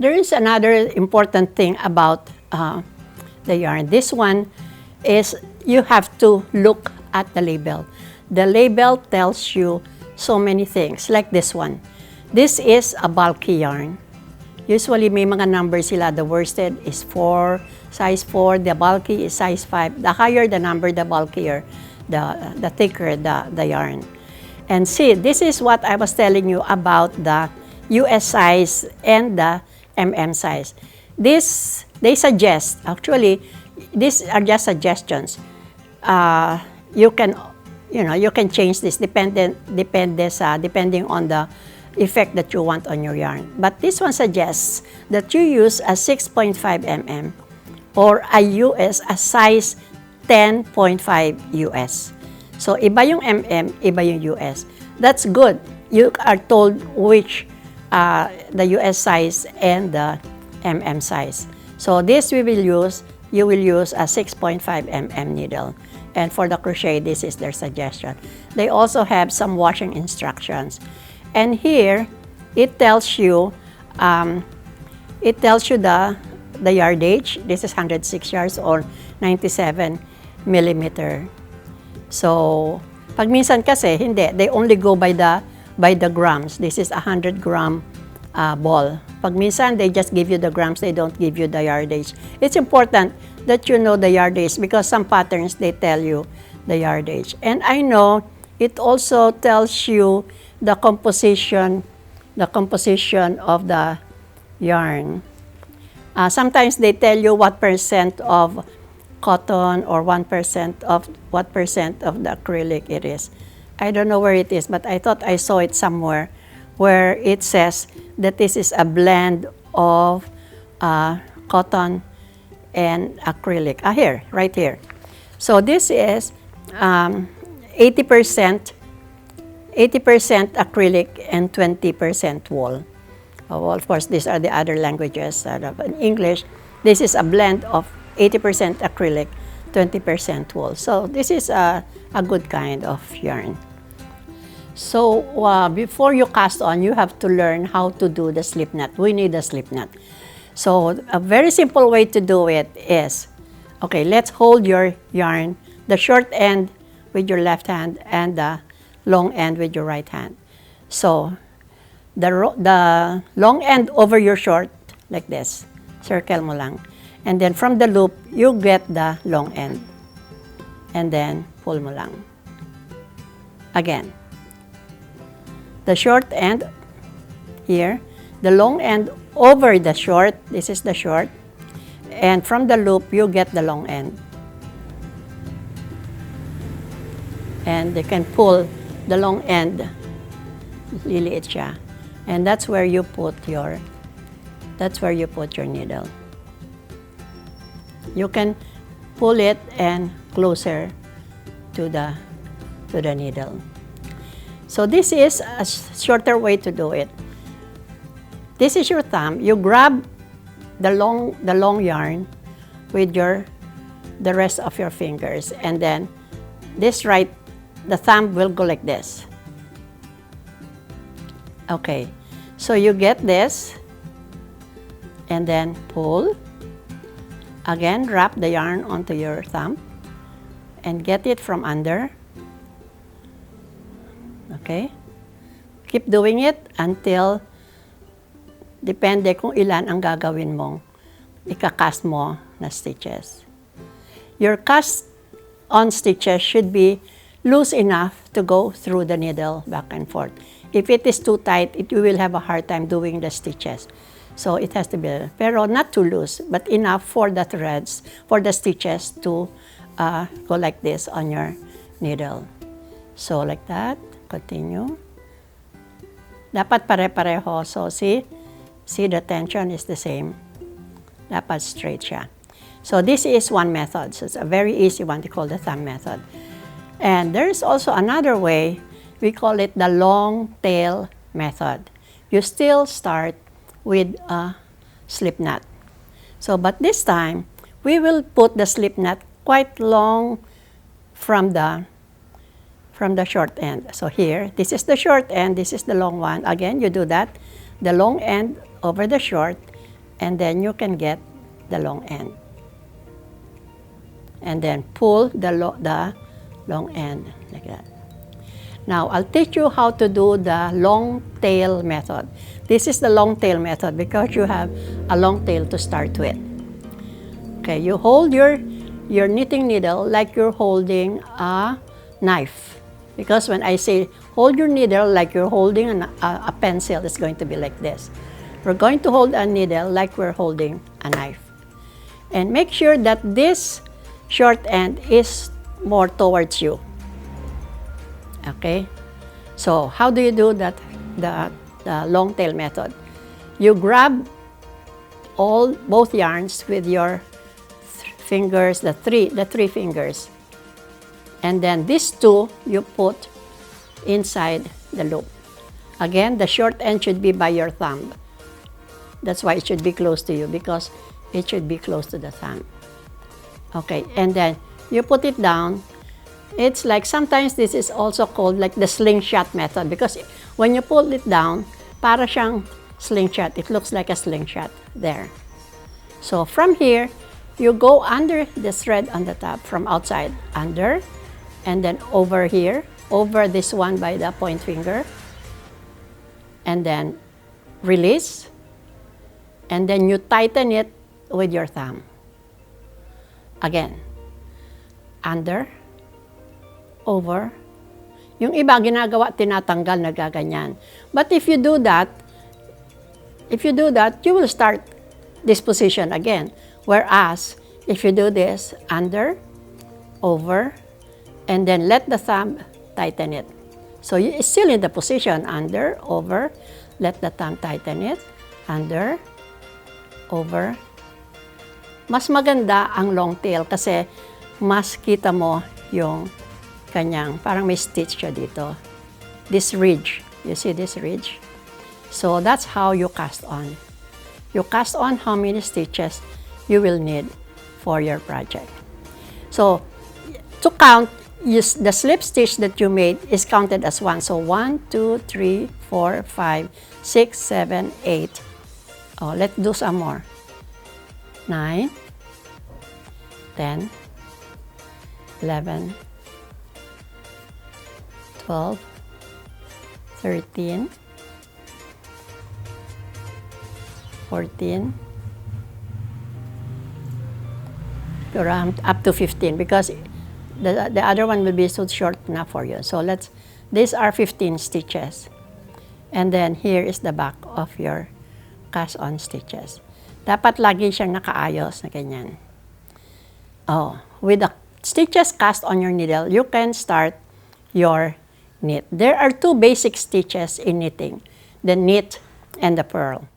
There is another important thing about the yarn. This one is you have to look at the label. The label tells you so many things, like this one. This is a bulky yarn. Usually may mga numbers sila. The worsted is 4, size 4. The bulky is size 5. The higher the number, the bulkier, the thicker the yarn. And see, this is what I was telling you about the US size and the size. This, they suggest, actually, these are just suggestions. You can change this depending on the effect that you want on your yarn. But this one suggests that you use a 6.5 or a size 10.5 US. So, iba yung iba yung US. That's good. You are told which the US size and the size. So, this you will use a 6.5 needle. And for the crochet, this is their suggestion. They also have some washing instructions. And here, it tells you the yardage. This is 106 yards or 97 millimeter. So, pag minsan kasi, hindi. They only go by the grams. This is 100 gram ball. Pag minsan, they just give you the grams. They don't give you the yardage. It's important that you know the yardage because some patterns, they tell you the yardage. And I know it also tells you the composition of the yarn. Sometimes they tell you what percent of cotton or what percent of the acrylic it is. I don't know where it is, but I thought I saw it somewhere where it says that this is a blend of cotton and acrylic. Here, right here. So this is 80% acrylic and 20% wool. Well, of course, these are the other languages. In English, this is a blend of 80% acrylic, 20% wool. So this is a good kind of yarn. So before you cast on, you have to learn how to do the slipknot. We need a slipknot. So a very simple way to do it is, okay, let's hold your yarn, the short end with your left hand and the long end with your right hand. So the long end over your short, like this, circle mo lang. And then from the loop, you get the long end. And then pull mo lang. Again. The short end here, the long end over the short, this is the short, and from the loop, you get the long end. And you can pull the long end, liliit siya. And that's where you put your needle. You can pull it and closer to the needle. So this is a shorter way to do it. This is your thumb. You grab the long yarn with the rest of your fingers, and then the thumb will go like this. Okay, so you get this, and then pull. Again, wrap the yarn onto your thumb, and get it from under. Okay? Keep doing it until depende kung ilan ang gagawin mong ikakast mo na stitches. Your cast on stitches should be loose enough to go through the needle back and forth. If it is too tight, you will have a hard time doing the stitches. So it has to be, pero not too loose, but enough for the threads, for the stitches to go like this on your needle. So like that. Continue. Dapat pare-pareho. So see the tension is the same. Dapat straight siya. So this is one method. So it's a very easy one to call the thumb method. And there is also another way. We call it the long tail method. You still start with a slip knot. So but this time we will put the slip knot quite long from the short end. So here, this is the short end, this is the long one. Again, you do that. The long end over the short, and then you can get the long end. And then pull the long end like that. Now, I'll teach you how to do the long tail method. This is the long tail method because you have a long tail to start with. Okay, you hold your knitting needle like you're holding a knife. Because when I say hold your needle like you're holding a pencil, it's going to be like this. We're going to hold a needle like we're holding a knife. And make sure that this short end is more towards you. Okay? So, how do you do that? The long tail method. You grab both yarns with your fingers, the three fingers. And then these two you put inside the loop. Again, the short end should be by your thumb. That's why it should be close to you, because it should be close to the thumb. Okay, and then you put it down. It's like, sometimes this is also called like the slingshot method, because when you pull it down, para siyang slingshot. It looks like a slingshot there. So from here, you go under the thread on the top, from outside, under, and then over here, over this one by the point finger, and then release, and then you tighten it with your thumb. Again, under, over. Yung iba ginagawa, tinatanggal, nagaganyan. But if you do that, you will start this position again. Whereas, if you do this, under, over, and then let the thumb tighten it. So you're still in the position, under, over, let the thumb tighten it, under, over. Mas maganda ang long tail kasi mas kita mo yung kanyang, parang may stitch siya dito. This ridge, you see this ridge? So that's how you cast on. You cast on how many stitches you will need for your project. So to count, the slip stitch that you made is counted as one. So 1, 2, 3, 4, 5, 6, 7, 8. Oh, let's do some more. 9, 10, 11, 12, 13, 14, around up to 15, because the other one will be so short enough for you. So these are 15 stitches. And then here is the back of your cast-on stitches. Dapat lagi siyang nakaayos na ganyan. Oh, with the stitches cast on your needle, you can start your knit. There are two basic stitches in knitting, the knit and the purl.